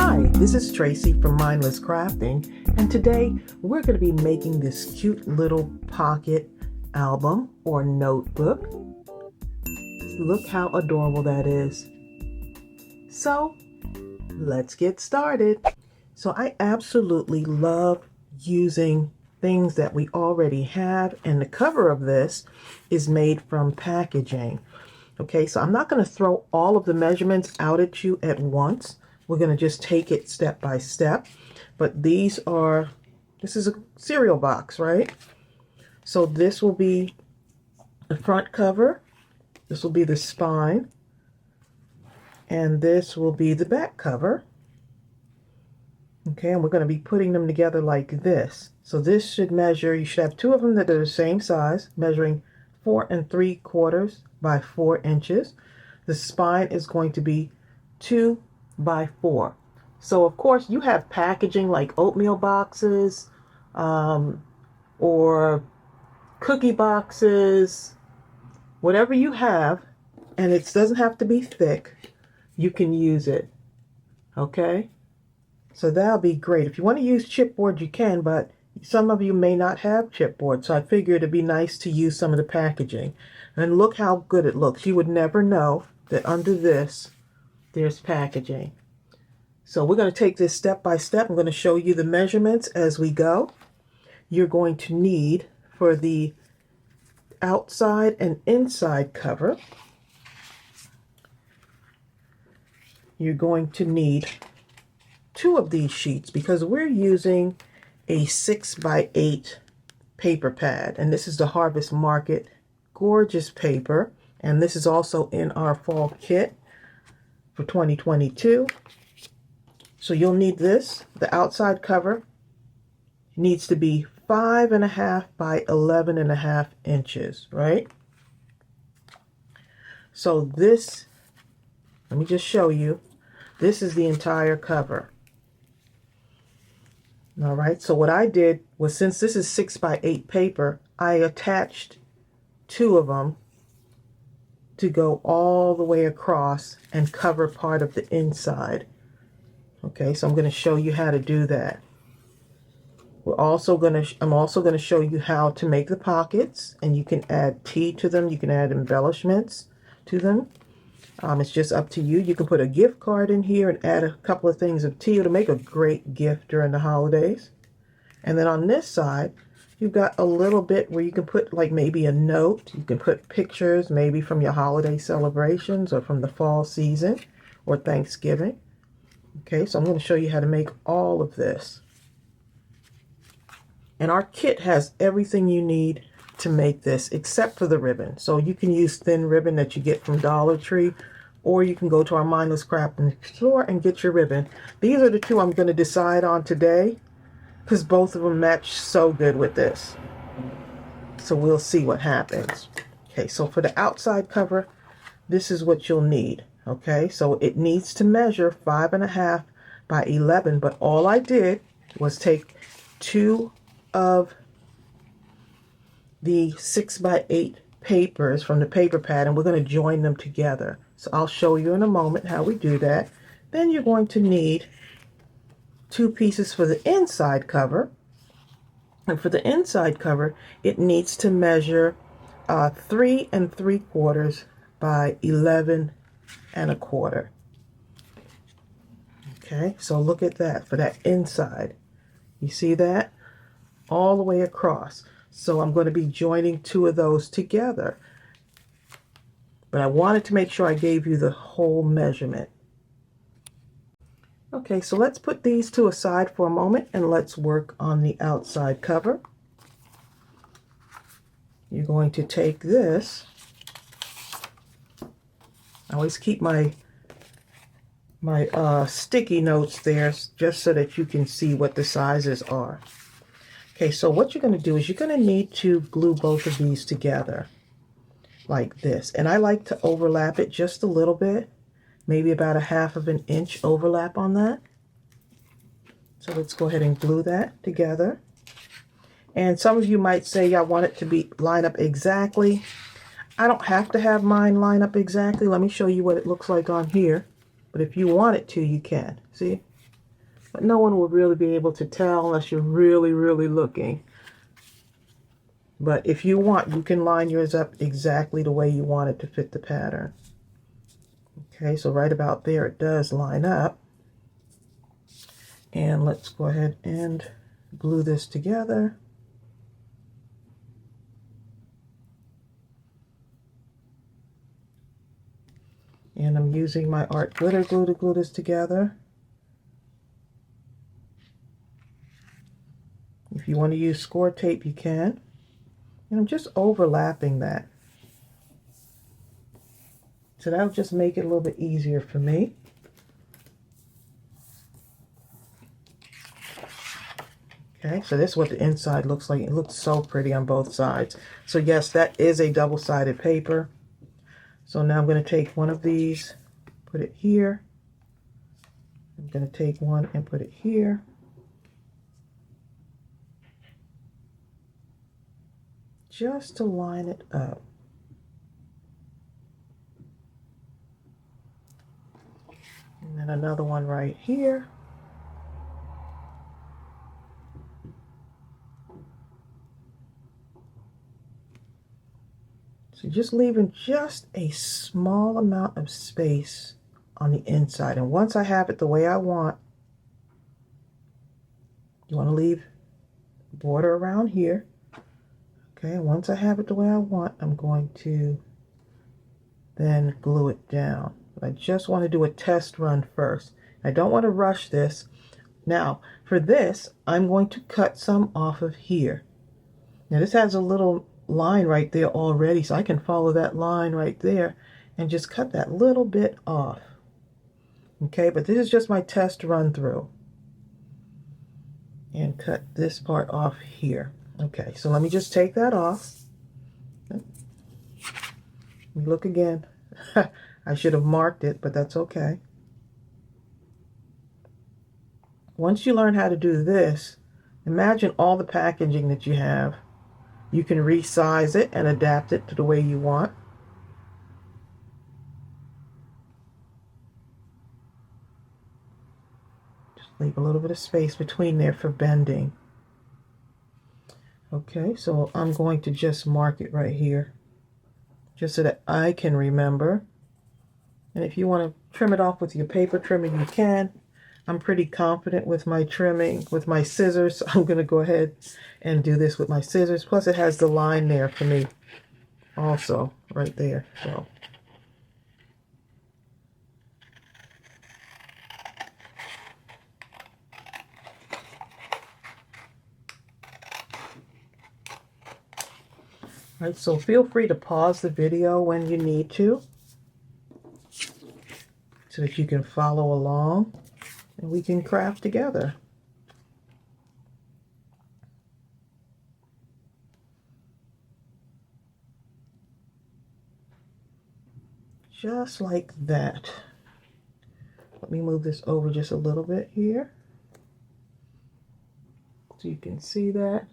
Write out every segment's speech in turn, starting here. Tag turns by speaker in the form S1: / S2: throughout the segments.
S1: Hi, this is Tracey from Mindless Crafting, and today we're going to be making this cute little pocket album or notebook. Look how adorable that is. So, let's get started. So I absolutely love using things that we already have, and the cover of this is made from packaging. Okay, so I'm not going to throw all of the measurements out at you at once. We're going to just take it step by step. But this is a cereal box, right? So this will be the front cover. This will be the spine. And this will be the back cover. Okay, and we're going to be putting them together like this. So this should measure, you should have two of them that are the same size, measuring 4 3/4 by 4 inches. The spine is going to be 2 by 4. So of course you have packaging like oatmeal boxes or cookie boxes, whatever you have, and it doesn't have to be thick, you can use it. Okay, so that'll be great. If you want to use chipboard you can, but some of you may not have chipboard, so I figured it'd be nice to use some of the packaging. And look how good it looks. You would never know that under this there's packaging. So we're going to take this step by step. I'm going to show you the measurements as we go. You're going to need, for the outside and inside cover, you're going to need 2 of these sheets because we're using a 6 by 8 paper pad, and this is the Harvest Market gorgeous paper, and this is also in our fall kit for 2022. So you'll need this. The outside cover needs to be 5.5 by 11.5 inches, right? So this, let me just show you, this is the entire cover. All right, so what I did was, since this is 6 by 8 paper, I attached 2 of them to go all the way across and cover part of the inside. Okay, so I'm going to show you how to do that. I'm also going to show you how to make the pockets, and you can add tea to them. You can add embellishments to them. It's just up to you. You can put a gift card in here and add a couple of things of tea. It'll make a great gift during the holidays. And then on this side, you've got a little bit where you can put like maybe a note. You can put pictures maybe from your holiday celebrations or from the fall season or Thanksgiving. Okay, so I'm going to show you how to make all of this. And our kit has everything you need to make this except for the ribbon. So you can use thin ribbon that you get from Dollar Tree, or you can go to our Mindless Crafting store and get your ribbon. These are the 2 I'm going to decide on today because both of them match so good with this. So we'll see what happens. Okay, so for the outside cover, this is what you'll need. Okay, so it needs to measure 5.5 by 11, but all I did was take 2 of the 6 by 8 papers from the paper pad, and we're going to join them together. So I'll show you in a moment how we do that. Then you're going to need 2 pieces for the inside cover, and for the inside cover it needs to measure 3 3/4 by 11 1/4. Okay, so look at that for that inside. You see that? All the way across. So I'm going to be joining 2 of those together. But I wanted to make sure I gave you the whole measurement. Okay, so let's put these 2 aside for a moment and let's work on the outside cover. You're going to take this. I always keep my sticky notes there just so that you can see what the sizes are. Okay, so what you're going to do is you're going to need to glue both of these together like this. And I like to overlap it just a little bit, maybe about 1/2 inch overlap on that. So let's go ahead and glue that together. And some of you might say, I want it to be line up exactly. I don't have to have mine line up exactly. Let me show you what it looks like on here. But if you want it to, you can. See? But no one will really be able to tell unless you're really, really looking. But if you want, you can line yours up exactly the way you want it to fit the pattern. Okay, so right about there it does line up. And let's go ahead and glue this together. And I'm using my art glitter glue to glue this together. If you want to use score tape, you can. And I'm just overlapping that. So that'll just make it a little bit easier for me. Okay, so this is what the inside looks like. It looks so pretty on both sides. So yes, that is a double-sided paper. So now I'm going to take one of these, put it here. I'm going to take one and put it here. Just to line it up. And then another one right here. So just leaving just a small amount of space on the inside. And once I have it the way I want, you want to leave border around here. Okay, once I have it the way I want, I'm going to then glue it down. But I just want to do a test run first. I don't want to rush this. Now, for this, I'm going to cut some off of here. Now, this has a little line right there already, so I can follow that line right there and just cut that little bit off. Okay, but this is just my test run through. And cut this part off here. Okay, so let me just take that off. Let me look again. I should have marked it, but that's okay. Once you learn how to do this, imagine all the packaging that you have. You can resize it and adapt it to the way you want. Just leave a little bit of space between there for bending. Okay, so I'm going to just mark it right here, just so that I can remember. And if you want to trim it off with your paper trimmer, you can. I'm pretty confident with my trimming, with my scissors. So I'm going to go ahead and do this with my scissors. Plus it has the line there for me also, right there. So. All right, so feel free to pause the video when you need to, so that you can follow along and we can craft together. Just like that. Let me move this over just a little bit here so you can see that.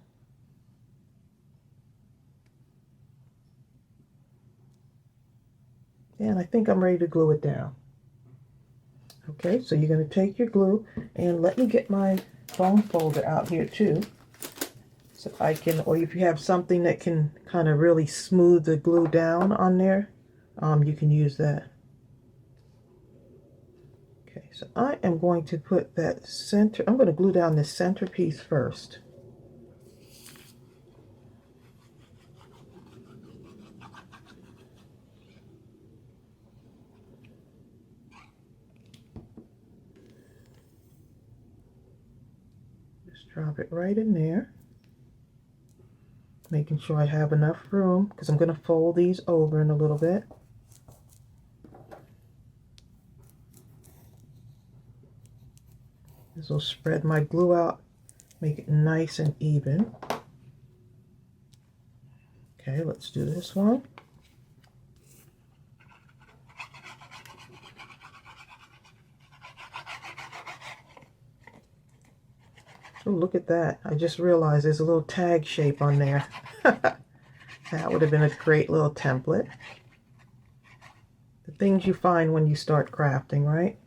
S1: And I think I'm ready to glue it down. Okay, so you're going to take your glue, and let me get my foam folder out here too, so I can, or if you have something that can kind of really smooth the glue down on there, you can use that. Okay, so I am going to put that center, I'm going to glue down this center piece first. Drop it right in there, making sure I have enough room, because I'm going to fold these over in a little bit. This will spread my glue out, make it nice and even. Okay, let's do this one. Oh, look at that. I just realized there's a little tag shape on there. That would have been a great little template. The things you find when you start crafting, right?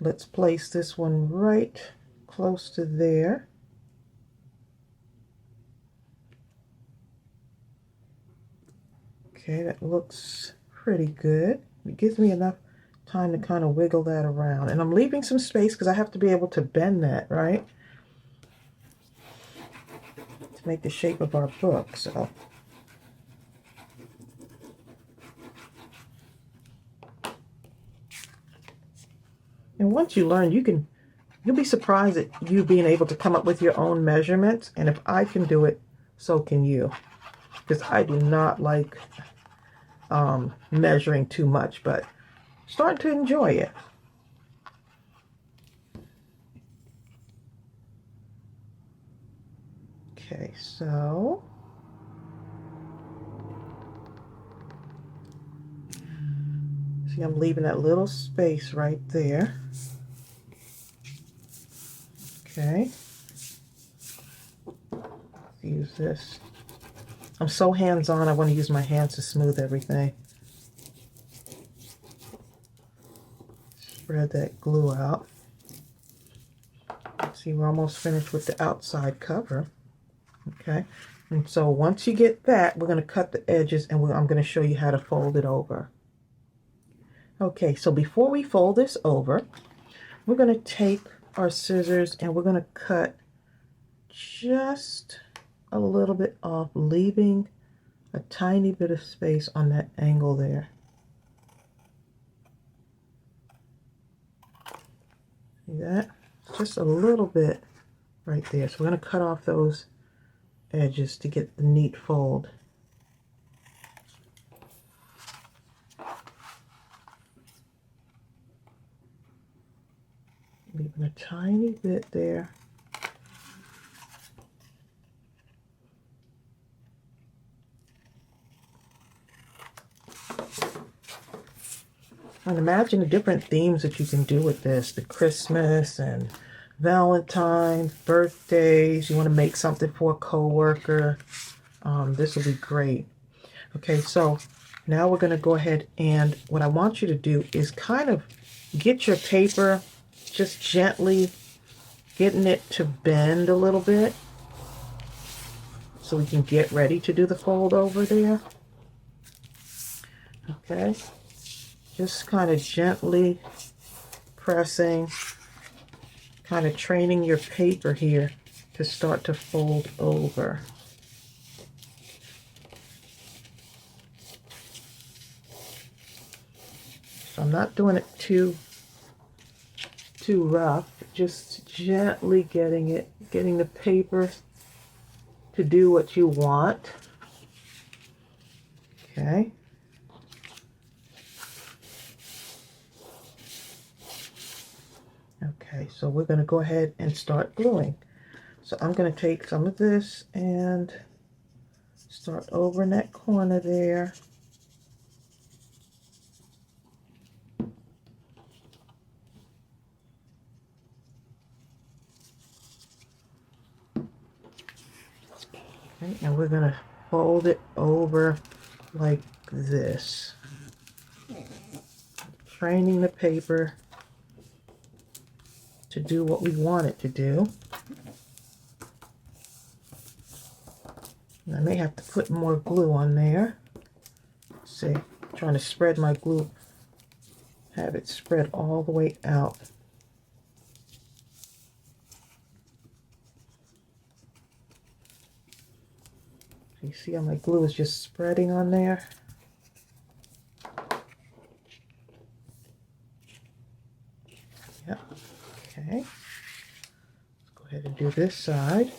S1: let's place this one right close to there. Okay, that looks pretty good. It gives me enough time to kind of wiggle that around. And I'm leaving some space because I have to be able to bend that, right? To make the shape of our book, so. And once you learn, you'll be surprised at you being able to come up with your own measurements. And if I can do it, so can you. Because I do not like measuring too much, but starting to enjoy it. Okay, so see, I'm leaving that little space right there. Okay, let's use this. I'm so hands-on, I want to use my hands to smooth everything. Spread that glue out. See, we're almost finished with the outside cover. Okay, and so once you get that, we're going to cut the edges, and I'm going to show you how to fold it over. Okay, so before we fold this over, we're going to take our scissors and we're going to cut just a little bit off, leaving a tiny bit of space on that angle there. See that? Just a little bit right there. So we're going to cut off those edges to get the neat fold. Leaving a tiny bit there. And imagine the different themes that you can do with this. The Christmas and Valentine's, birthdays. You want to make something for a coworker. This will be great. Okay, so now we're going to go ahead, and what I want you to do is kind of get your paper, just gently getting it to bend a little bit so we can get ready to do the fold over there. Okay, just kind of gently pressing, kind of training your paper here to start to fold over. So I'm not doing it too rough, just gently getting the paper to do what you want. Okay. Okay, so we're going to go ahead and start gluing. So I'm going to take some of this and start over in that corner there. Okay, and we're going to fold it over like this. Training the paper to do what we want it to do. And I may have to put more glue on there. Let's see, I'm trying to spread my glue, have it spread all the way out. You see how my glue is just spreading on there? Yep. Okay. Let's go ahead and do this side.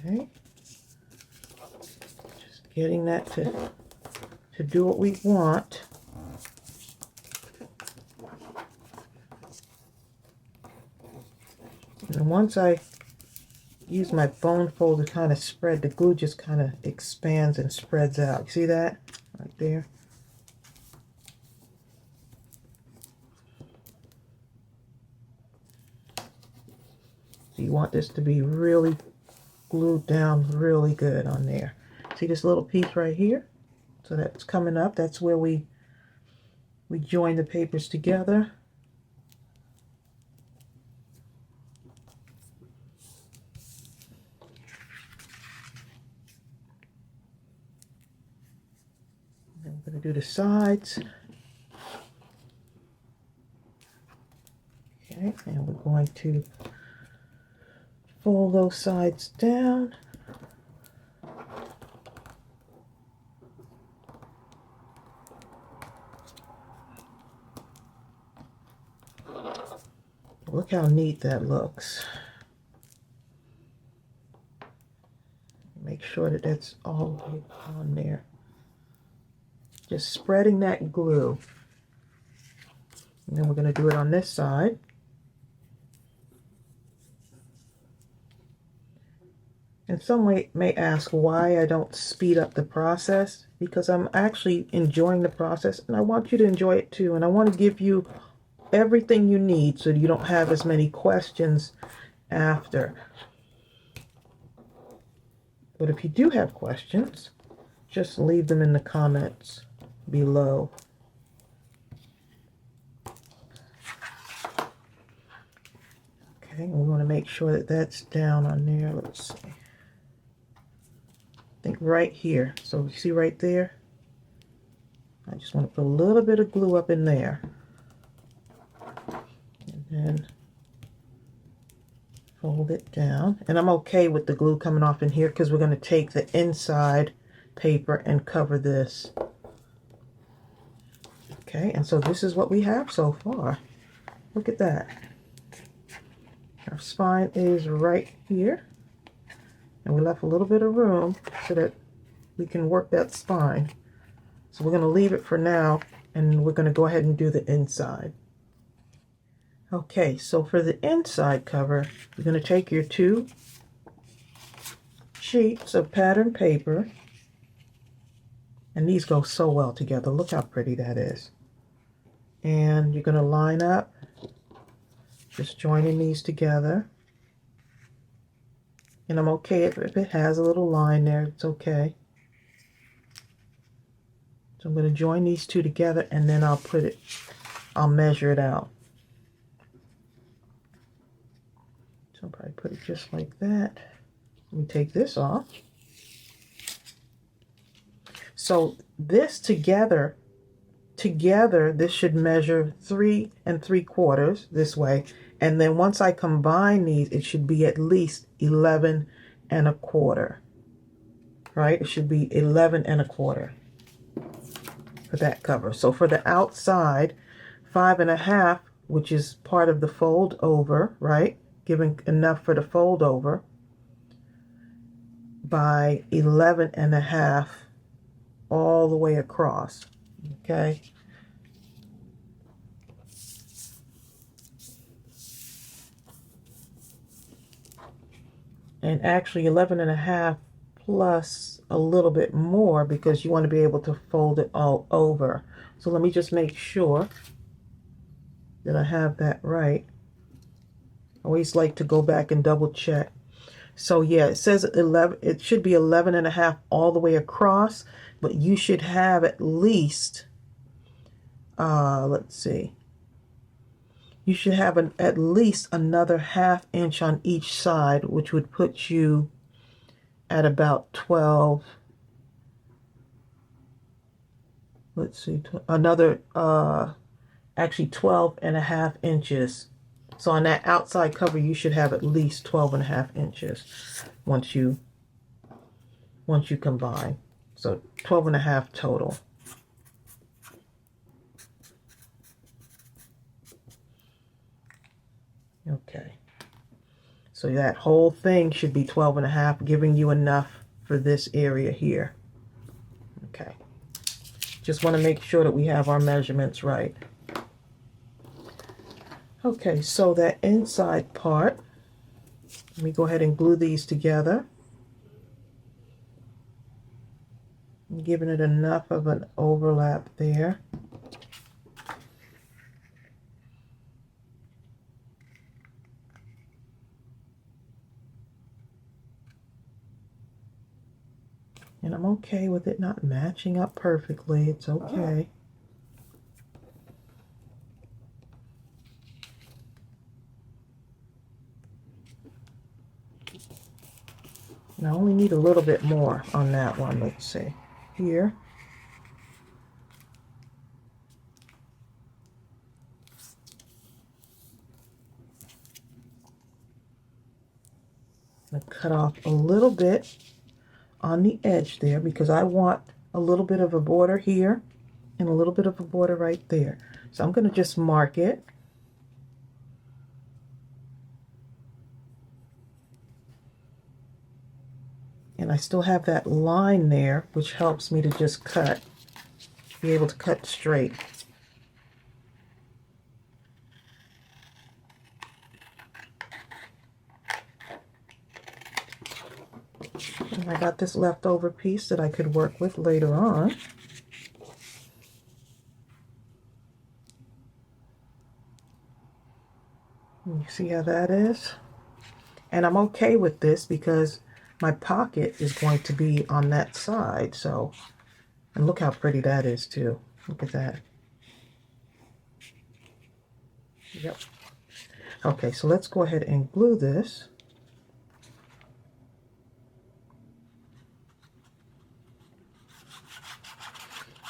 S1: Okay. Just getting that to do what we want. And once I use my bone fold to kind of spread, the glue just kind of expands and spreads out. You see that? Right there. You want this to be really glued down really good on there. See this little piece right here? So that's coming up. That's where we join the papers together. Then we're going to do the sides. Okay, and we're going to fold those sides down. Look how neat that looks. Make sure that that's all the way on there. Just spreading that glue. And then we're going to do it on this side. And some may ask why I don't speed up the process, because I'm actually enjoying the process and I want you to enjoy it too. And I want to give you everything you need so you don't have as many questions after. But if you do have questions, just leave them in the comments below. Okay, and we want to make sure that that's down on there. Let's see. I think right here. So you see right there? I just want to put a little bit of glue up in there. And then fold it down. And I'm okay with the glue coming off in here because we're going to take the inside paper and cover this. Okay, and so this is what we have so far. Look at that. Our spine is right here. And we left a little bit of room so that we can work that spine. So we're going to leave it for now, and we're going to go ahead and do the inside. Okay, so for the inside cover, you're going to take your 2 sheets of pattern paper, and these go so well together. Look how pretty that is. And you're going to line up, just joining these together. And I'm okay if it has a little line there, it's okay. So I'm going to join these 2 together, and then I'll measure it out. So I'll probably put it just like that. Let me take this off. So this together, this should measure 3 3/4 this way. And then once I combine these, it should be at least 11 1/4. Right? It should be 11 1/4 for that cover. So for the outside, 5 1/2, which is part of the fold over, right? Giving enough for the fold over, by 11 1/2 all the way across. Okay. And actually 11 1/2 plus a little bit more, because you want to be able to fold it all over. So let me just make sure that I have that right. I always like to go back and double check. So yeah, it says 11, it should be 11 1/2 all the way across, but you should have at least, let's see, you should have at least another 1/2 inch on each side, which would put you at about 12, let's see, another, actually 12 1/2 inches. So on that outside cover, you should have at least 12 1/2 inches once you combine. So 12 1/2 total. Okay. So that whole thing should be 12 1/2, giving you enough for this area here. Okay. Just want to make sure that we have our measurements right. Okay, so that inside part, let me go ahead and glue these together. I'm giving it enough of an overlap there. And I'm okay with it not matching up perfectly. It's okay. And I only need a little bit more on that one. Let's see. Here. I'm going to cut off a little bit on the edge there because I want a little bit of a border here and a little bit of a border right there. So I'm going to just mark it. And I still have that line there, which helps me to just cut, be able to cut straight. And I got this leftover piece that I could work with later on. You see how that is? And I'm okay with this because my pocket is going to be on that side. So, and look how pretty that is too. Look at that. Yep. Okay, so let's go ahead and glue this.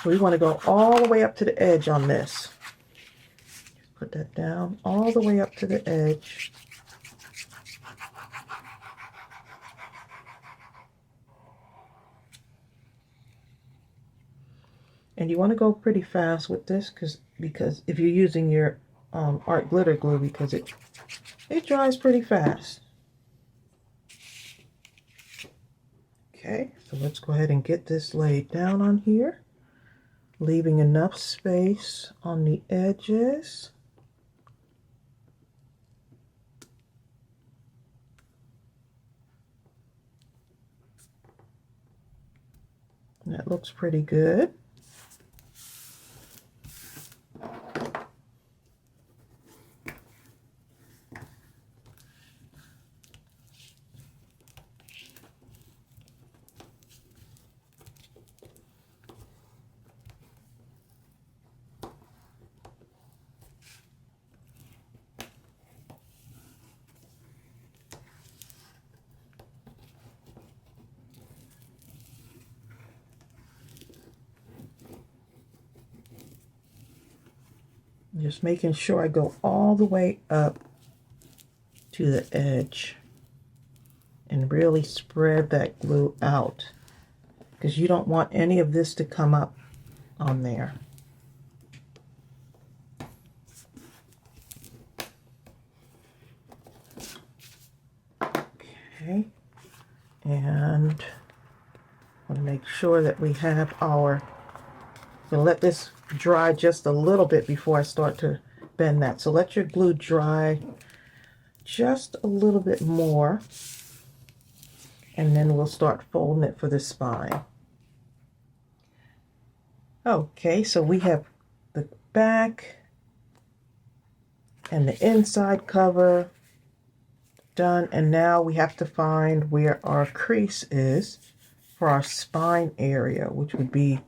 S1: We want to go all the way up to the edge on this. Just put that down all the way up to the edge. And you want to go pretty fast with this because if you're using your art glitter glue, because it dries pretty fast. Okay, so let's go ahead and get this laid down on here, leaving enough space on the edges. And that looks pretty good. Just making sure I go all the way up to the edge and really spread that glue out because you don't want any of this to come up on there. Okay, and I want to make sure that we have our, we'll let this dry just a little bit before I start to bend that. So let your glue dry just a little bit more, and then we'll start folding it for the spine. Okay, so we have the back and the inside cover done, and now we have to find where our crease is for our spine area, which would be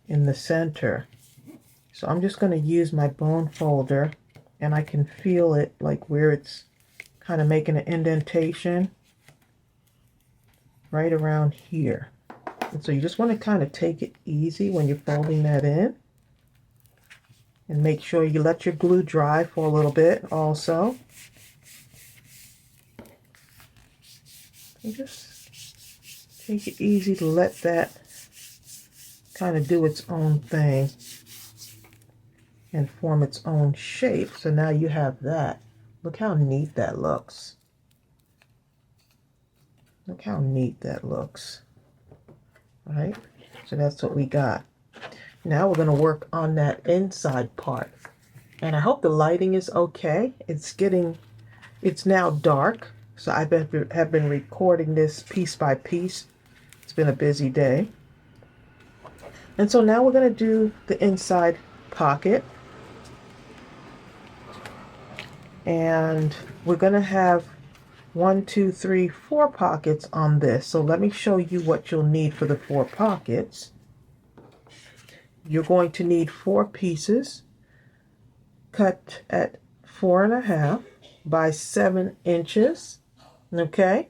S1: in the center. So I'm just going to use my bone folder, and I can feel it like where it's kind of making an indentation right around here. And so you just want to kind of take it easy when you're folding that in, and make sure you let your glue dry for a little bit also. And just take it easy to let that kind of do its own thing and form its own shape. So now you have that. Look how neat that looks. Look how neat that looks. All right, so that's what we got. Now we're going to work on that inside part. And I hope the lighting is okay. It's now dark. So I have been recording this piece by piece. It's been a busy day. And so now we're going to do the inside pocket. And we're going to have 1, 2, 3, 4 pockets on this. So let me show you what you'll need for the 4 pockets. You're going to need 4 pieces cut at 4.5 by 7 inches. Okay,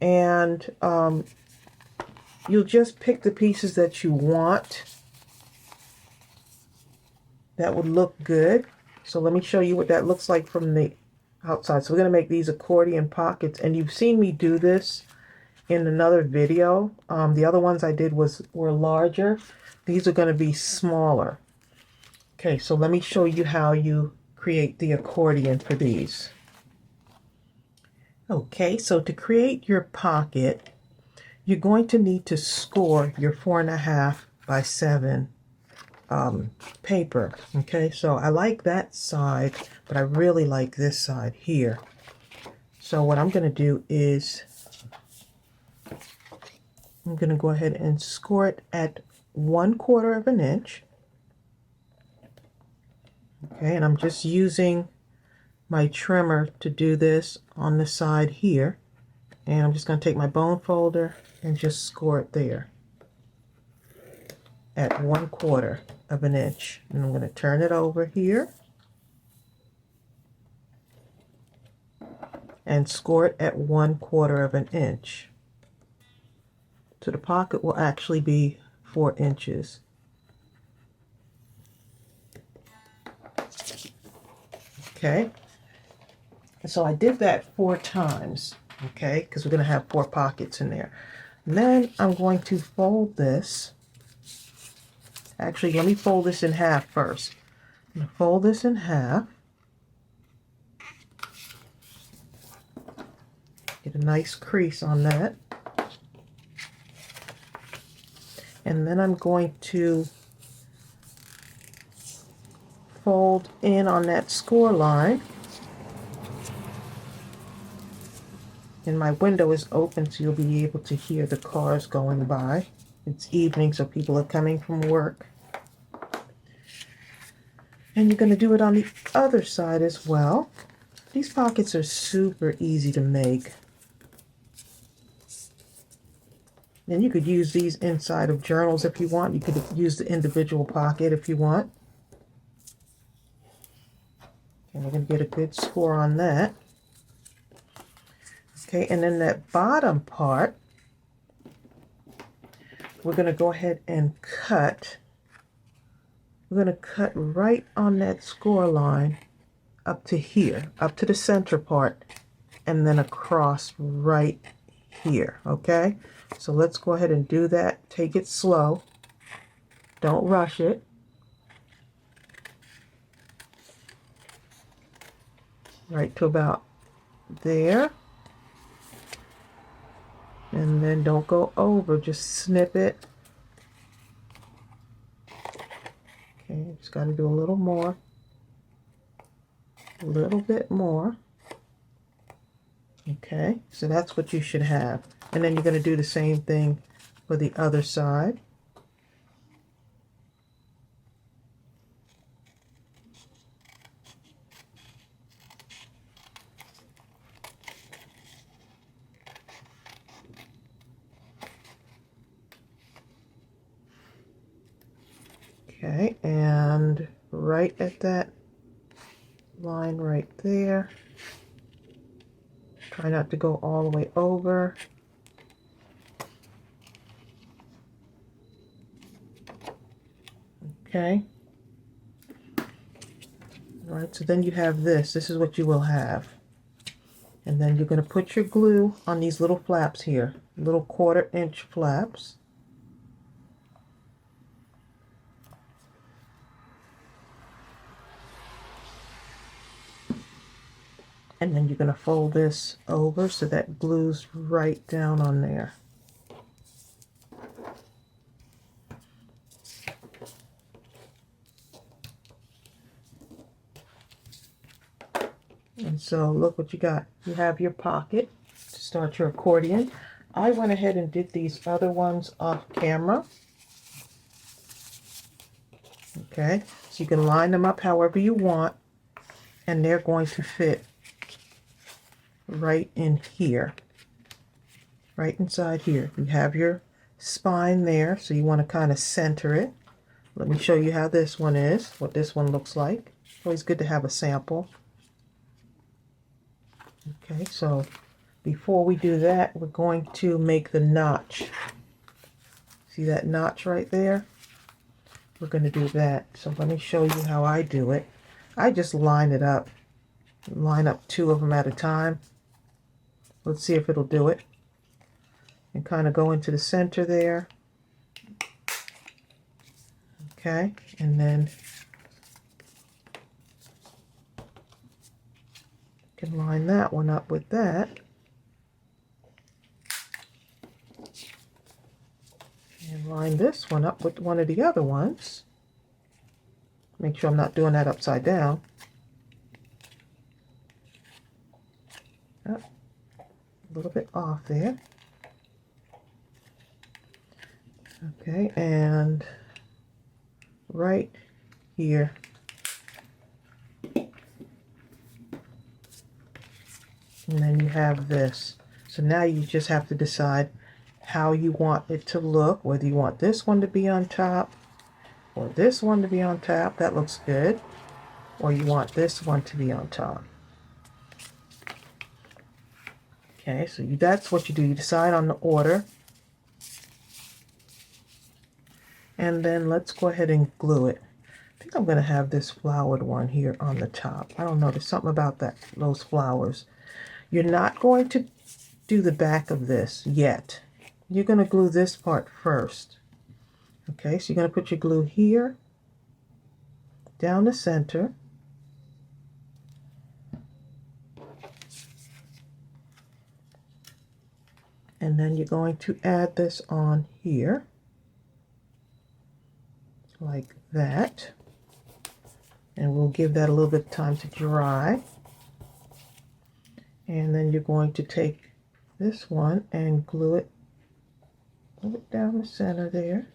S1: and you'll just pick the pieces that you want that would look good. So let me show you what that looks like from the outside. So we're going to make these accordion pockets, and you've seen me do this in another video. The other ones I did were larger. These are going to be smaller. Okay, so let me show you how you create the accordion for these. Okay, so to create your pocket, you're going to need to score your 4.5 by 7 paper. Okay, so I like that side, but I really like this side here. So what I'm going to do is I'm going to go ahead and score it at 1/4 of an inch. Okay, and I'm just using my trimmer to do this on the side here. And I'm just going to take my bone folder and just score it there at 1/4 of an inch. And I'm going to turn it over here and score it at 1/4 of an inch. So the pocket will actually be 4 inches. Okay, so I did that 4 times, okay, because we're going to have 4 pockets in there. And then I'm going to fold this. Actually, let me fold this in half first. I'm going to fold this in half. Get a nice crease on that. And then I'm going to fold in on that score line. And my window is open, so you'll be able to hear the cars going by. It's evening, so people are coming from work. And you're going to do it on the other side as well. These pockets are super easy to make. And you could use these inside of journals if you want. You could use the individual pocket if you want. And we're going to get a good score on that. Okay, and then that bottom part, we're going to go ahead and cut. We're going to cut right on that score line up to here, up to the center part, and then across right here, okay? So let's go ahead and do that. Take it slow. Don't rush it. Right to about there. And then don't go over, just snip it. Okay, just got to do a little more. A little bit more. Okay, so that's what you should have. And then you're going to do the same thing for the other side. Okay, and right at that line right there. Try not to go all the way over. Okay. All right, so then you have this. This is what you will have. And then you're going to put your glue on these little flaps here, little 1/4 inch flaps. And then you're going to fold this over so that glues right down on there. And so look what you got. You have your pocket to start your accordion. I went ahead and did these other ones off camera. Okay, so you can line them up however you want, and they're going to fit right in here, right inside here. You have your spine there, so you want to kind of center it. Let me show you how this one is, what this one looks like. Always good to have a sample. Okay, so before we do that, we're going to make the notch. See that notch right there? We're going to do that. So let me show you how I do it. I just line it up. Line up 2 of them at a time. Let's see if it'll do it. And kind of go into the center there. Okay, and then you can line that one up with that. And line this one up with one of the other ones. Make sure I'm not doing that upside down. Oh, a little bit off there. Okay, and right here. And then you have this. So now you just have to decide how you want it to look, whether you want this one to be on top or this one to be on top. That looks good. Or you want this one to be on top. Okay, so that's what you do. You decide on the order. And then let's go ahead and glue it. I think I'm going to have this flowered one here on the top. I don't know, there's something about that, those flowers. You're not going to do the back of this yet. You're going to glue this part first. Okay, so you're going to put your glue here, down the center. And then you're going to add this on here, like that. And we'll give that a little bit of time to dry. And then you're going to take this one and glue it a little bit down the center there.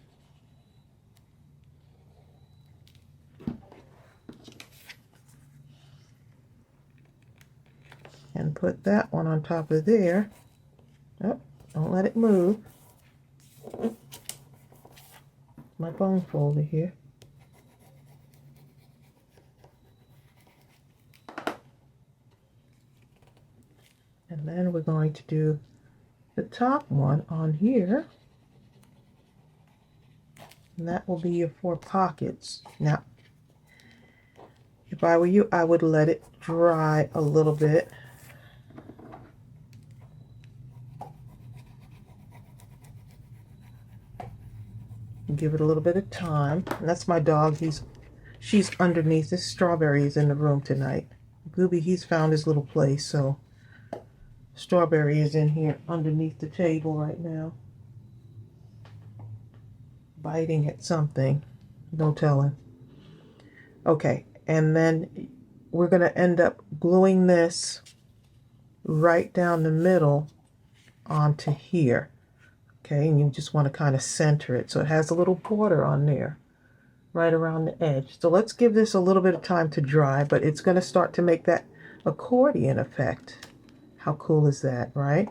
S1: And put that one on top of there. Oh, don't let it move. My bone folder here. And then we're going to do the top one on here. And that will be your 4 pockets. Now, if I were you, I would let it dry a little bit. Give it a little bit of time. And that's my dog. She's underneath. This Strawberry is in the room tonight. Gooby, he's found his little place, so Strawberry is in here underneath the table right now, biting at something. Don't tell him. Okay, and then we're going to end up gluing this right down the middle onto here. Okay, and you just want to kind of center it so it has a little border on there right around the edge. So let's give this a little bit of time to dry, but it's going to start to make that accordion effect. How cool is that, right?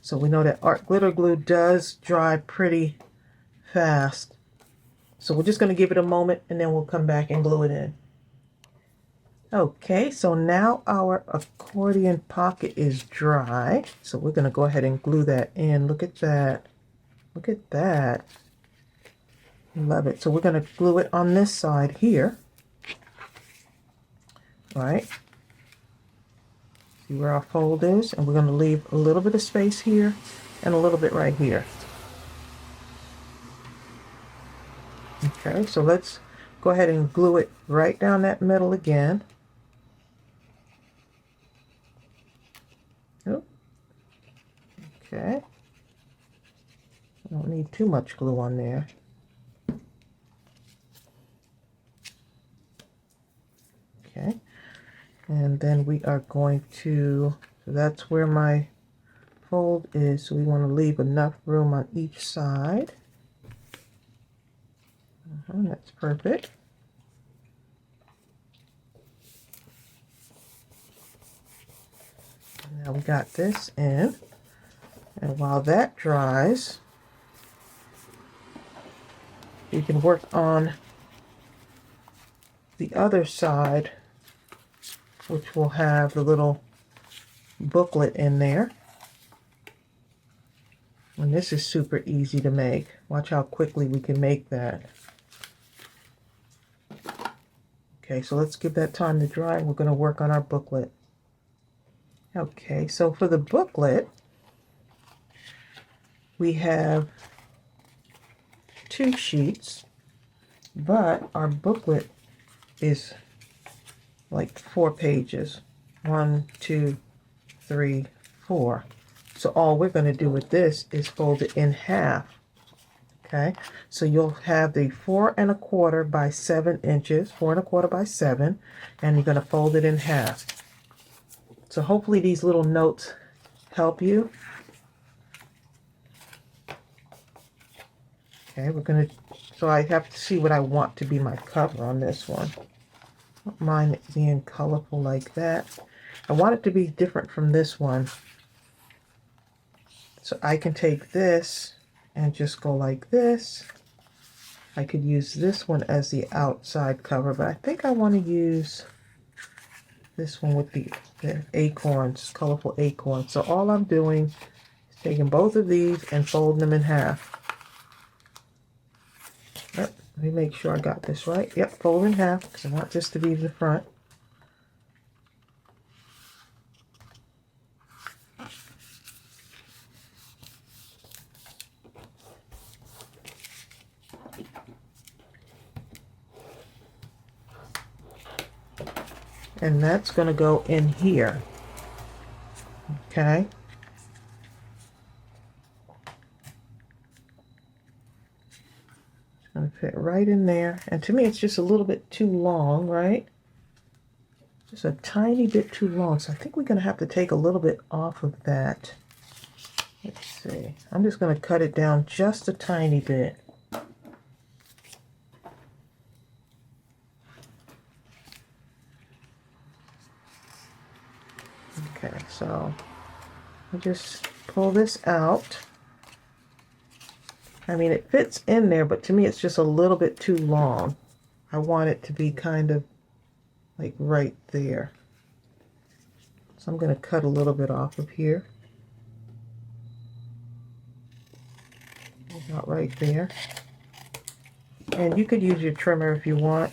S1: So we know that art glitter glue does dry pretty fast. So we're just going to give it a moment and then we'll come back and glue it in. Okay, so now our accordion pocket is dry. So we're going to go ahead and glue that in. Look at that. Look at that. Love it. So we're going to glue it on this side here. Right. See where our fold is? And we're going to leave a little bit of space here and a little bit right here. Okay, so let's go ahead and glue it right down that middle again. Oh. Okay. I don't need too much glue on there. Okay. And then we are going to, so that's where my fold is. So we want to leave enough room on each side. That's perfect. And Now we got this in, and while that dries, you can work on the other side, which will have the little booklet in there. And this is super easy to make. Watch how quickly we can make that. Okay, so let's give that time to dry. We're going to work on our booklet. Okay, so for the booklet, we have 2 sheets, but our booklet is like 4 pages. 1, 2, 3, 4. So all we're going to do with this is fold it in half. Okay, so you'll have the 4 1/4 by 7 inches, 4 1/4 by 7, and you're going to fold it in half. So hopefully these little notes help you. Okay, we're going to, so I have to see what I want to be my cover on this one. I don't mind it being colorful like that. I want it to be different from this one. So I can take this and just go like this. I could use this one as the outside cover, but I think I want to use this one with the acorns, colorful acorns. So all I'm doing is taking both of these and folding them in half. Yep, let me make sure I got this right. Yep, fold in half because I want this to be the front. And that's going to go in here. Okay. It's going to fit right in there. And to me, it's just a little bit too long, right? Just a tiny bit too long. So I think we're going to have to take a little bit off of that. Let's see. I'm just going to cut it down just a tiny bit. Okay, so I just pull this out. I mean, it fits in there, but to me it's just a little bit too long. I want it to be kind of like right there. So I'm going to cut a little bit off of here. About right there. And you could use your trimmer if you want.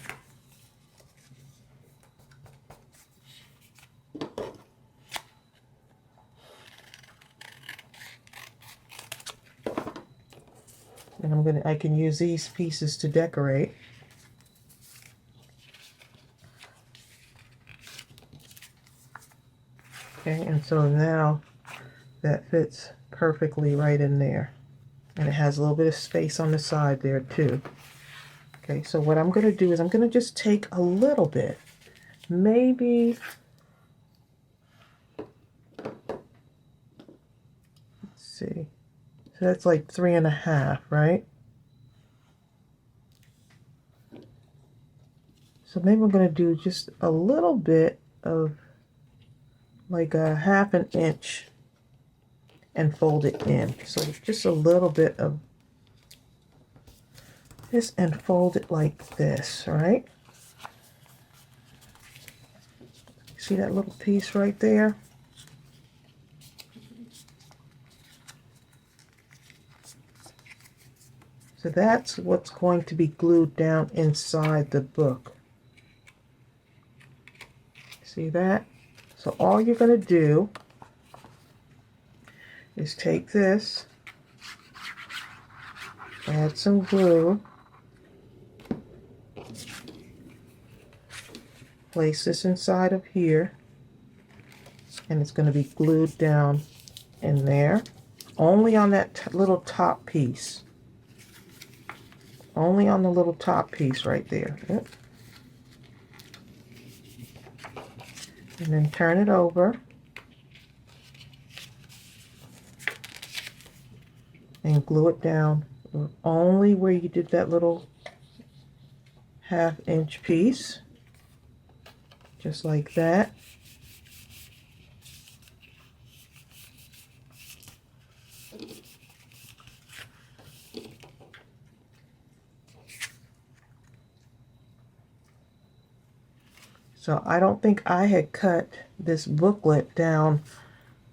S1: And I can use these pieces to decorate. Okay, and so now that fits perfectly right in there. And it has a little bit of space on the side there too. Okay, so what I'm going to do is I'm going to just take a little bit. Maybe, let's see. So that's like 3 1/2, right? So maybe I'm going to do just a little bit of like a 1/2 inch and fold it in. So just a little bit of this and fold it like this, right? See that little piece right there? So that's what's going to be glued down inside the book. See that? So all you're going to do is take this, add some glue, place this inside of here, and it's going to be glued down in there, only on that little top piece. Only on the little top piece right there. Yep. And then turn it over. And glue it down only where you did that little 1/2 inch piece. Just like that. So I don't think I had cut this booklet down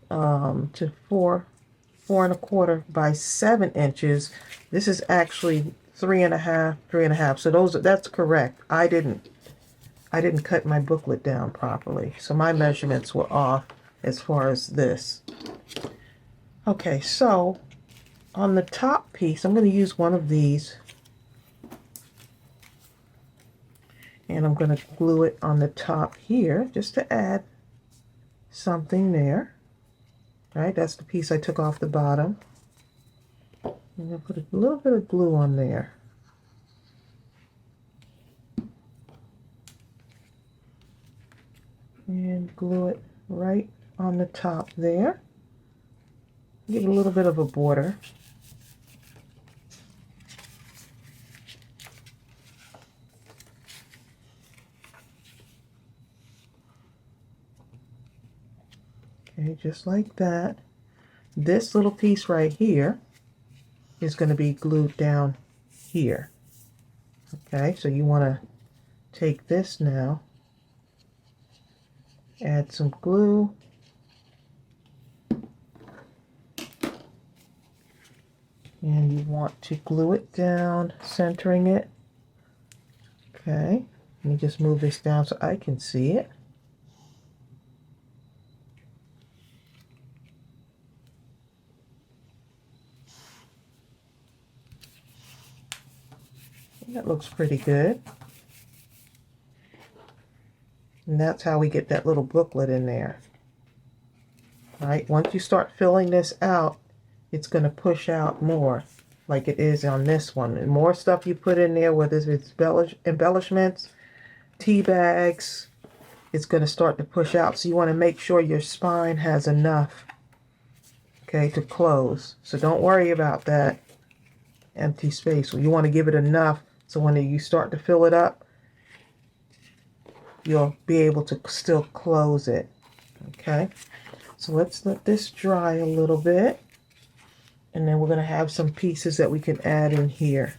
S1: to 4.25 by 7 inches. This is actually 3.5, 3.5. So that's correct. I didn't cut my booklet down properly. So my measurements were off as far as this. Okay, so on the top piece, I'm going to use one of these. And I'm going to glue it on the top here just to add something there. Right, that's the piece I took off the bottom. I'm going to put a little bit of glue on there. And glue it right on the top there. Give it a little bit of a border. Okay, just like that. This little piece right here is going to be glued down here. Okay, so you want to take this now, add some glue, and you want to glue it down, centering it. Okay, let me just move this down so I can see it. That looks pretty good. And that's how we get that little booklet in there. All right, once you start filling this out, it's going to push out more like it is on this one. And more stuff you put in there, whether it's embellishments, tea bags, it's going to start to push out. So you want to make sure your spine has enough, okay, to close. So don't worry about that empty space. You want to give it enough so when you start to fill it up, you'll be able to still close it. Okay, so let's let this dry a little bit, and then we're going to have some pieces that we can add in here.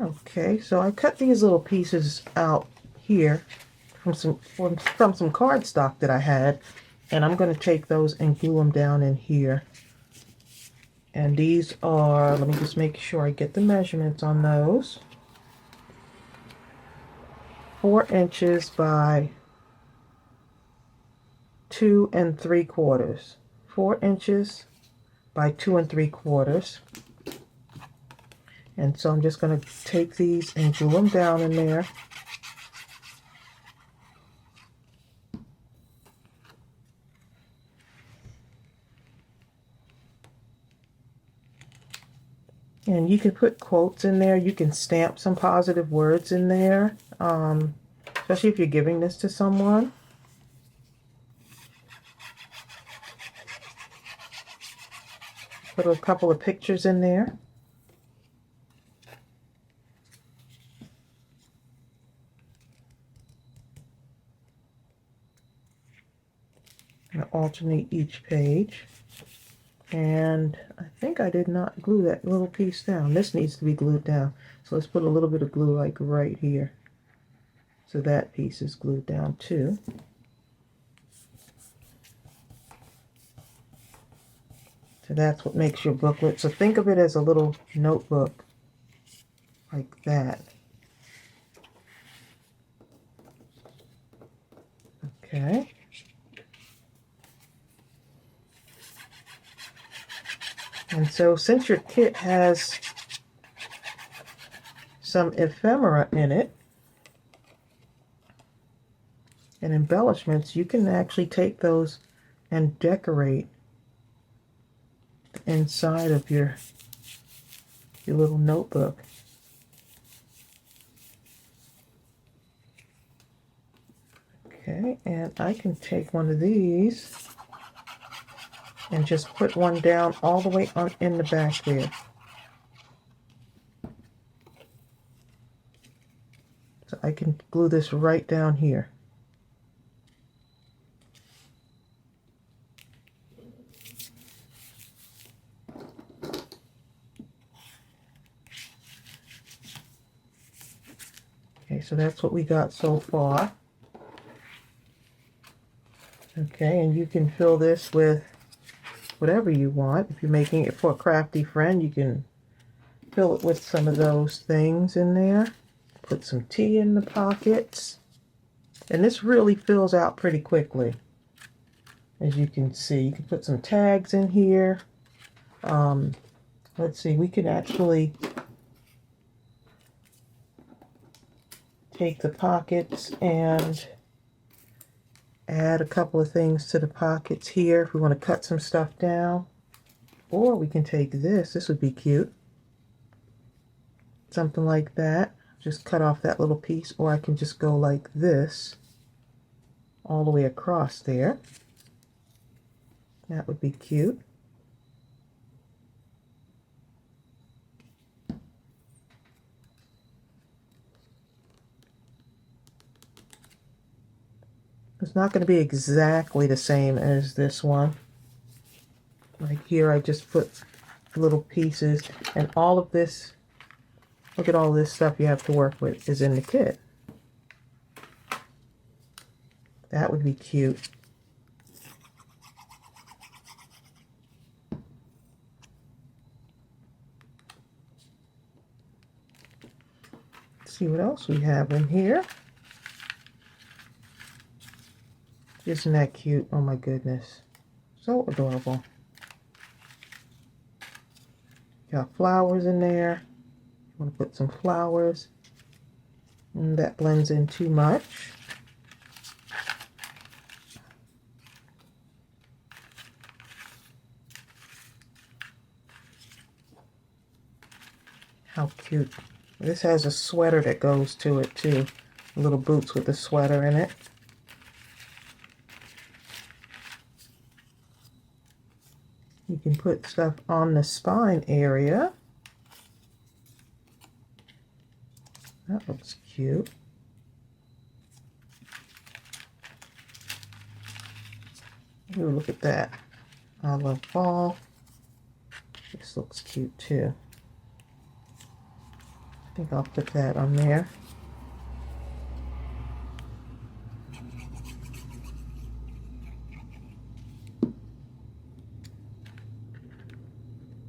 S1: Okay, so I cut these little pieces out here from some cardstock that I had, and I'm going to take those and glue them down in here. And these are, let me just make sure I get the measurements on those. 4 inches by 2 3/4. 4 inches by 2 3/4. And so I'm just going to take these and glue them down in there. And you can put quotes in there. You can stamp some positive words in there, especially if you're giving this to someone. Put a couple of pictures in there. And alternate each page. And I think I did not glue that little piece down. This needs to be glued down. So let's put a little bit of glue like right here. So that piece is glued down too. So that's what makes your booklet. So think of it as a little notebook like that. Okay. And so since your kit has some ephemera in it and embellishments, you can actually take those and decorate the inside of your little notebook. Okay, and I can take one of these and just put one down all the way on in the back there. So I can glue this right down here. Okay, so that's what we got so far. Okay, and you can fill this with whatever you want. If you're making it for a crafty friend, you can fill it with some of those things in there. Put some tea in the pockets. And this really fills out pretty quickly. As you can see, you can put some tags in here. Let's see, we can actually take the pockets and add a couple of things to the pockets here if we want to cut some stuff down. Or we can take this. This would be cute. Something like that. Just cut off that little piece. Or I can just go like this all the way across there. That would be cute. It's not going to be exactly the same as this one. Like here, I just put little pieces, and all of this, look at all this stuff you have to work with is in the kit. That would be cute. Let's see what else we have in here. Isn't that cute? Oh my goodness. So adorable. Got flowers in there. You want to put some flowers. And that blends in too much. How cute. This has a sweater that goes to it too. Little boots with a sweater in it. You can put stuff on the spine area. That looks cute. Ooh, look at that. I love fall. This looks cute too. I think I'll put that on there.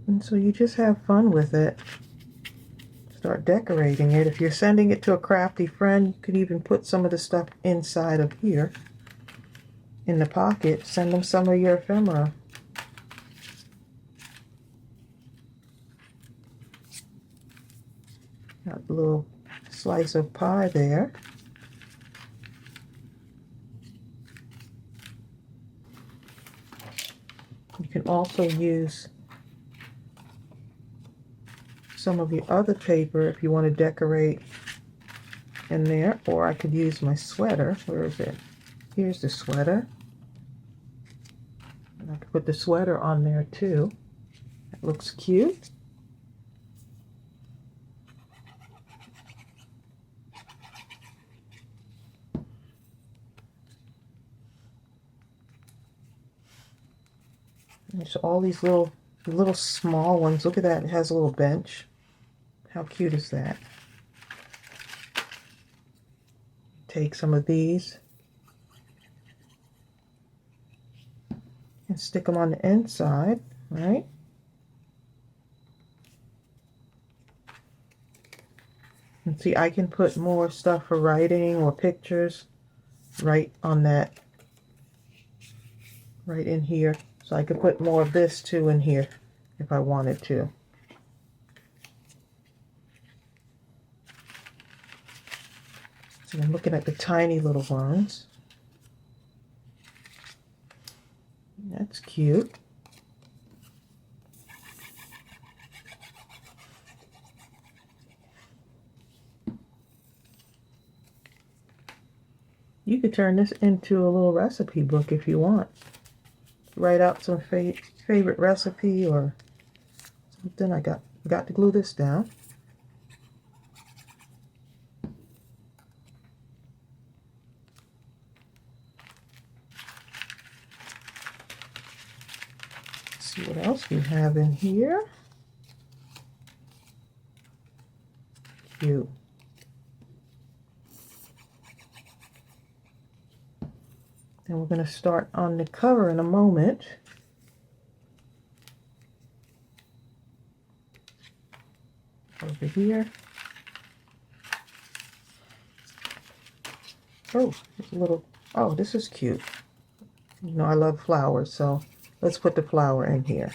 S1: And so you just have fun with it. Start decorating it. If you're sending it to a crafty friend, you could even put some of the stuff inside of here in the pocket. Send them some of your ephemera. Got a little slice of pie there. You can also use some of your other paper if you want to decorate in there, or I could use my sweater. Where is it? Here's the sweater. And I could put the sweater on there too. That looks cute. And so all these little small ones. Look at that. It has a little bench. How cute is that? Take some of these and stick them on the inside, right? And see, I can put more stuff for writing or pictures right on that, right in here. So I could put more of this too in here if I wanted to. So I'm looking at the tiny little ones. That's cute. You could turn this into a little recipe book if you want. Write out some favorite recipe or something. I got to glue this down. See what else we have in here. Cute. And we're going to start on the cover in a moment. Over here. Oh, there's a little, oh, this is cute. You know, I love flowers, so let's put the flower in here.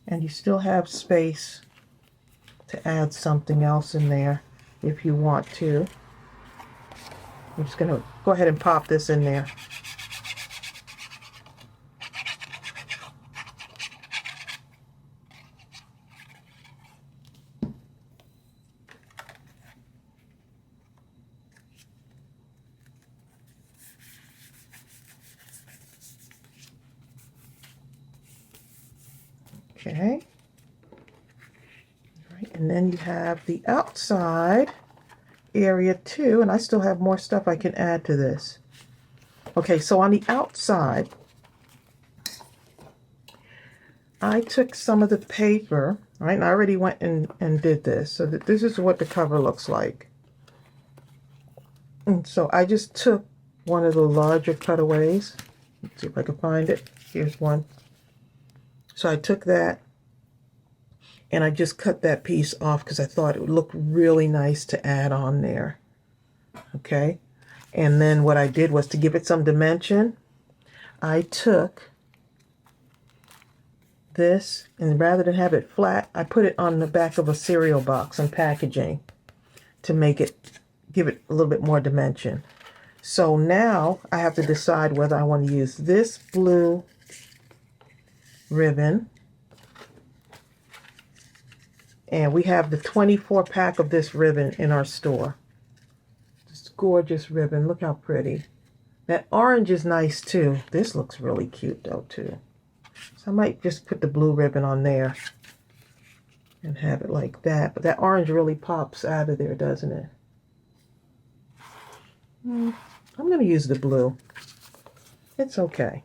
S1: And you still have space to add something else in there if you want to. I'm just going to go ahead and pop this in there. Okay. All right, and then you have the outside area too, and I still have more stuff I can add to this. Okay, so on the outside, I took some of the paper, right, and I already went and did this, so that this is what the cover looks like. And so I just took one of the larger cutaways. Let's see if I can find it. Here's one. So I took that and I just cut that piece off because I thought it would look really nice to add on there. Okay. And then what I did was, to give it some dimension, I took this, and rather than have it flat, I put it on the back of a cereal box and packaging to make it, give it a little bit more dimension. So now I have to decide whether I want to use this blue ribbon, and we have the 24 pack of this ribbon in our store. This gorgeous ribbon, look how pretty. That orange is nice too. This looks really cute though too. So I might just put the blue ribbon on there and have it like that, but that orange really pops out of there, doesn't it? I'm going to use the blue. It's okay.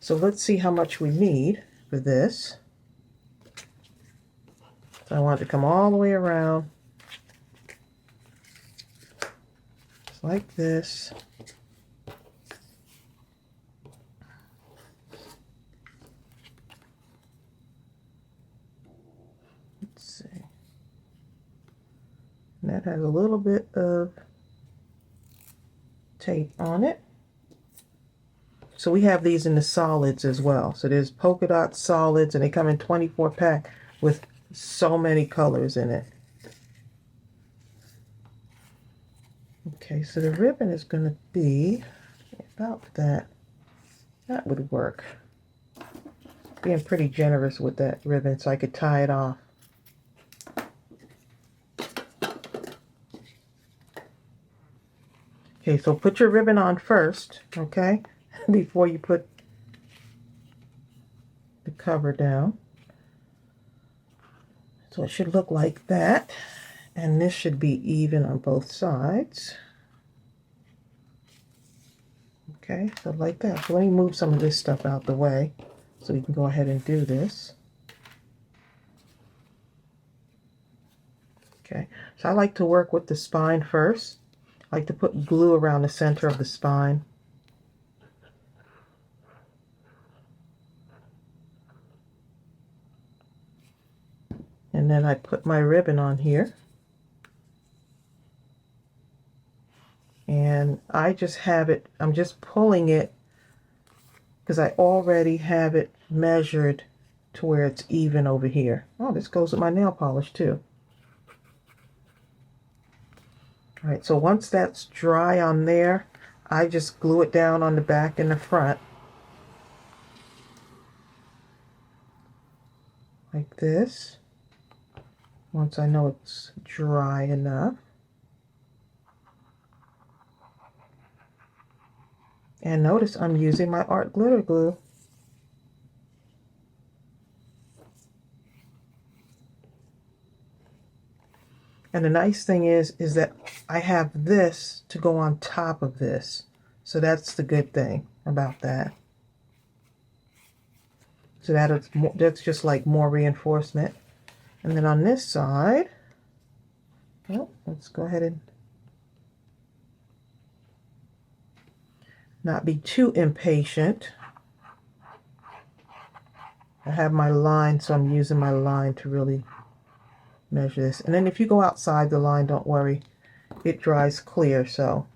S1: So let's see how much we need for this. So I want it to come all the way around. Just like this. Let's see. And that has a little bit of tape on it. So we have these in the solids as well. So there's polka dot solids, and they come in 24 pack with so many colors in it. Okay, so the ribbon is going to be about that. That would work. Being pretty generous with that ribbon so I could tie it off. Okay, so put your ribbon on first, okay, before you put the cover down. So it should look like that, and this should be even on both sides. Okay, so like that. So let me move some of this stuff out the way so we can go ahead and do this. Okay, so I like to work with the spine first. I like to put glue around the center of the spine. And then I put my ribbon on here. And I just have it, I'm just pulling it because I already have it measured to where it's even over here. Oh, this goes with my nail polish too. All right, so once that's dry on there, I just glue it down on the back and the front. Like this. Once I know it's dry enough. And notice I'm using my art glitter glue. And the nice thing is that I have this to go on top of this. So that's the good thing about that. So that's just like more reinforcement. And then on this side, well, let's go ahead and not be too impatient. I have my line, so I'm using my line to really measure this. And then if you go outside the line, don't worry, it dries clear. So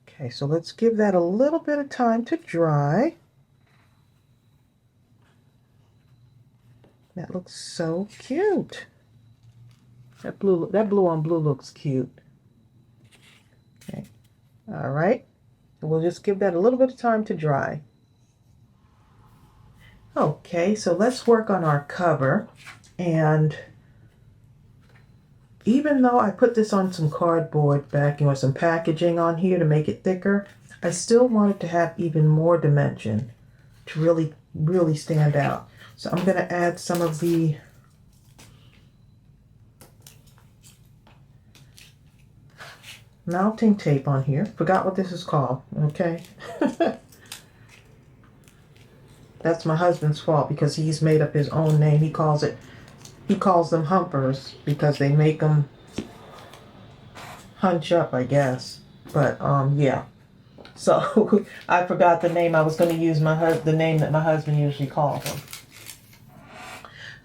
S1: okay, so let's give that a little bit of time to dry. That looks so cute. That blue on blue looks cute. Okay. All right. So we'll just give that a little bit of time to dry. Okay, so let's work on our cover. And even though I put this on some cardboard backing or some packaging on here to make it thicker, I still wanted to have even more dimension to really, really stand out. So I'm going to add some of the mounting tape on here. Forgot what this is called, okay? That's my husband's fault because he's made up his own name. He calls them humpers because they make them hunch up, I guess. But yeah. So I forgot the name. I was going to use the name that my husband usually calls them.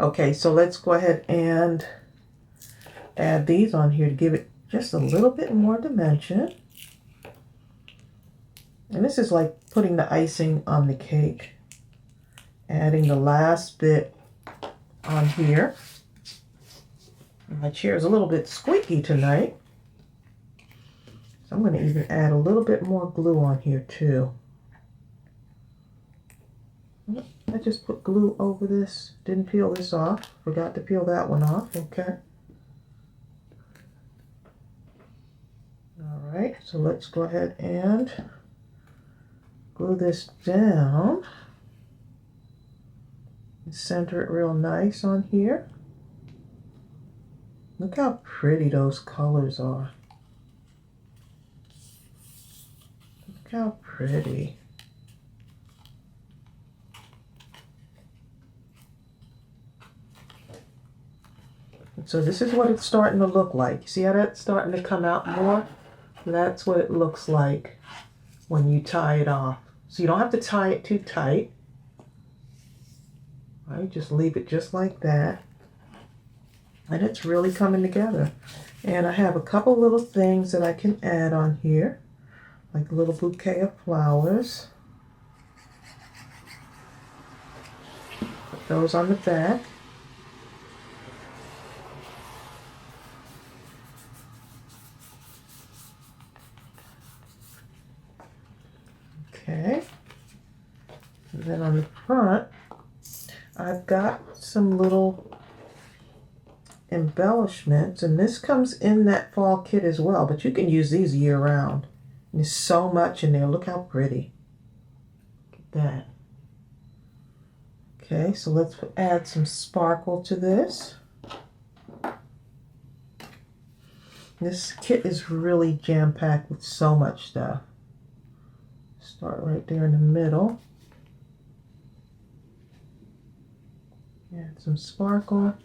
S1: Okay, so let's go ahead and add these on here to give it just a little bit more dimension. And this is like putting the icing on the cake. Adding the last bit on here. My chair is a little bit squeaky tonight. So I'm going to even add a little bit more glue on here too. I just put glue over this. Didn't peel this off. Forgot to peel that one off. Okay. All right. So let's go ahead and glue this down. Center it real nice on here. Look how pretty those colors are. Look how pretty. So this is what it's starting to look like. See how that's starting to come out more? That's what it looks like when you tie it off. So you don't have to tie it too tight. Right, just leave it just like that. And it's really coming together. And I have a couple little things that I can add on here. Like a little bouquet of flowers. Put those on the back. Okay. And then on the front, I've got some little embellishments, and this comes in that fall kit as well, but you can use these year round. And there's so much in there. Look how pretty. Look at that. Okay, so let's add some sparkle to this. This kit is really jam-packed with so much stuff. Start right there in the middle. Add some sparkle.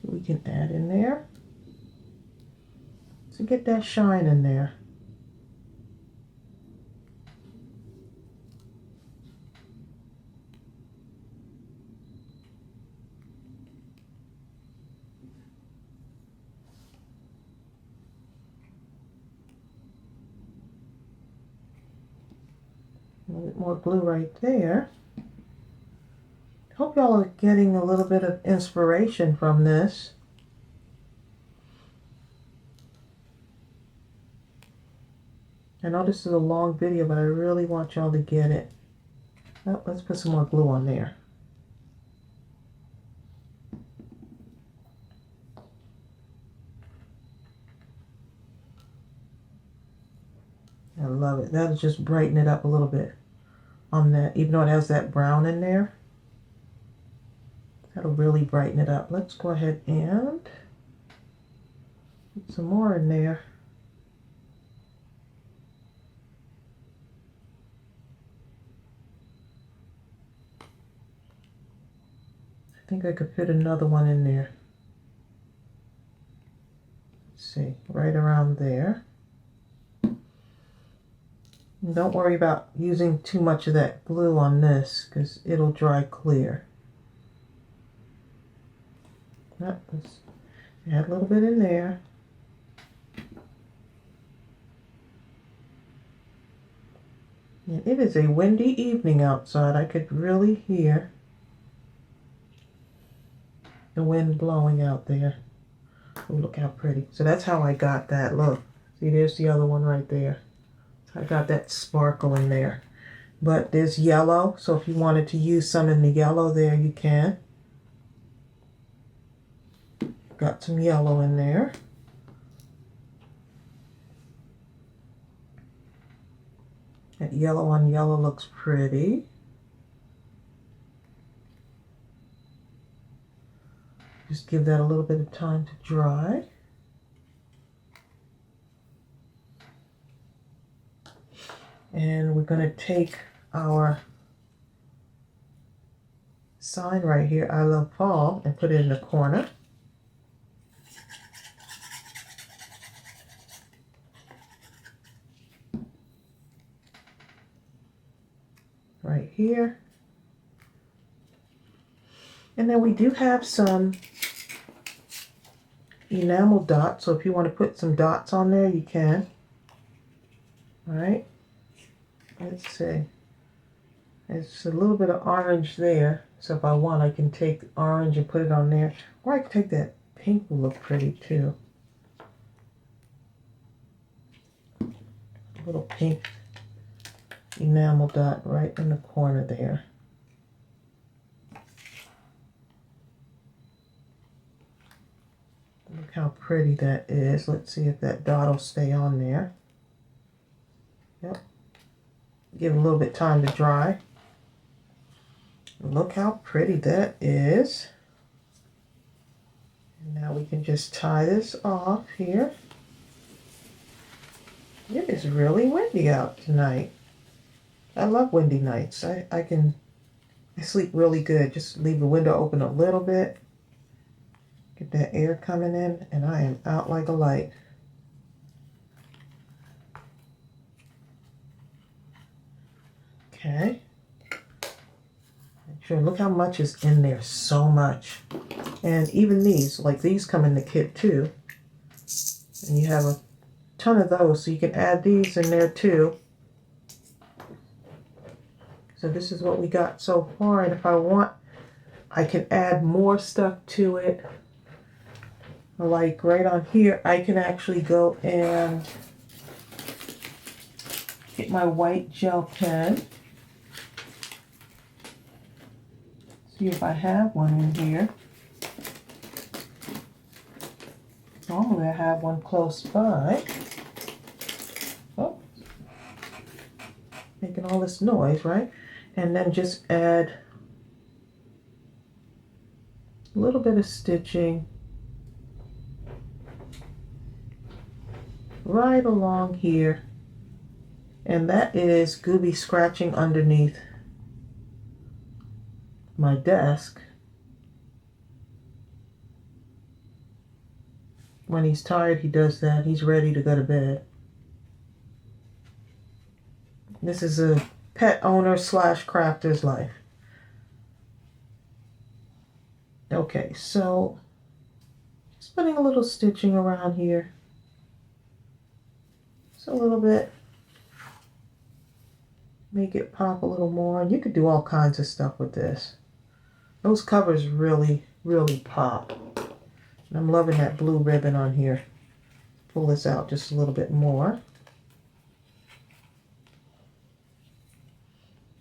S1: We can add in there to get that shine in there. A little bit more glue right there. Hope y'all are getting a little bit of inspiration from this. I know this is a long video, but I really want y'all to get it. Oh, let's put some more glue on there. I love it. That'll just brighten it up a little bit on that, even though it has that brown in there. That'll really brighten it up. Let's go ahead and Put some more in there. I think I could fit another one in there. Let's see, right around there. And don't worry about using too much of that glue on this because it'll dry clear. Let's add a little bit in there. And it is a windy evening outside. I could really hear the wind blowing out there. Oh, look how pretty. So that's how I got that. Look, see, there's the other one right there. So I got that sparkle in there. But there's yellow, so if you wanted to use some in the yellow there, you can. Got some yellow in there. That yellow on yellow looks pretty. Just give that a little bit of time to dry. And we're going to take our sign right here, I Love Fall, and put it in the corner. Right here. And then we do have some enamel dots, so if you want to put some dots on there, you can. All right, let's see. There's a little bit of orange there, so if I want, I can take the orange and put it on there, or I can take that pink, will look pretty too. A little pink enamel dot right in the corner there. Look how pretty that is. Let's see if that dot will stay on there. Yep. Give it a little bit of time to dry. Look how pretty that is. And now we can just tie this off here. It is really windy out tonight. I love windy nights. I sleep really good. Just leave the window open a little bit. Get that air coming in, and I am out like a light. Okay. Sure, look how much is in there. So much. And even these, like these come in the kit too. And you have a ton of those, so you can add these in there too. So this is what we got so far, and if I want, I can add more stuff to it. Like right on here, I can actually go and get my white gel pen. See if I have one in here. Normally I have one close by. Oh, making all this noise, right? And then just add a little bit of stitching right along here, and that is Gooby scratching underneath my desk. When he's tired, he does that. He's ready to go to bed. This is a pet owner / crafter's life. Okay, so just putting a little stitching around here. A little bit, make it pop a little more, and you could do all kinds of stuff with this. Those covers really pop. And I'm loving that blue ribbon on here. Pull this out just a little bit more,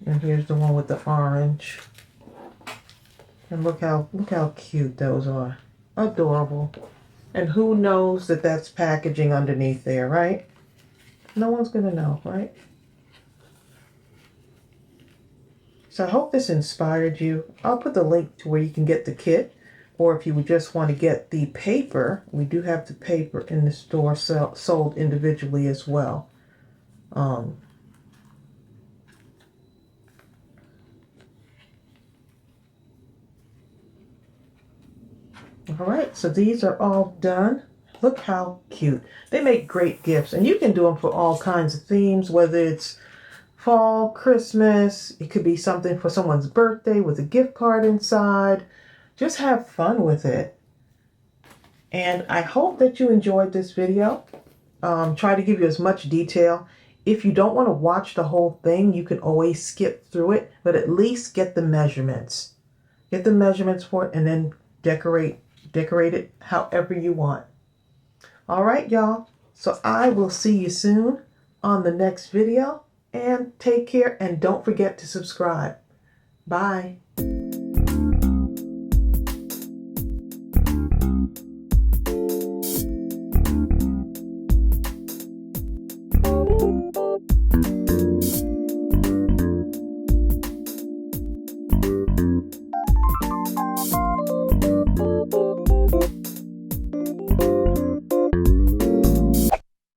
S1: and here's the one with the orange, and look how cute those are. Adorable. And who knows that that's packaging underneath there, right? No one's gonna know, right? So I hope this inspired you. I'll put the link to where you can get the kit. Or if you would just want to get the paper, we do have the paper in the store sold individually as well. All right, so these are all done. Look how cute. They make great gifts, and you can do them for all kinds of themes, whether it's fall, Christmas, it could be something for someone's birthday with a gift card inside. Just have fun with it. And I hope that you enjoyed this video. Try to give you as much detail. If you don't want to watch the whole thing, you can always skip through it, but at least get the measurements. Get the measurements for it and then decorate it however you want. All right, y'all. So I will see you soon on the next video, and take care, and don't forget to subscribe. Bye.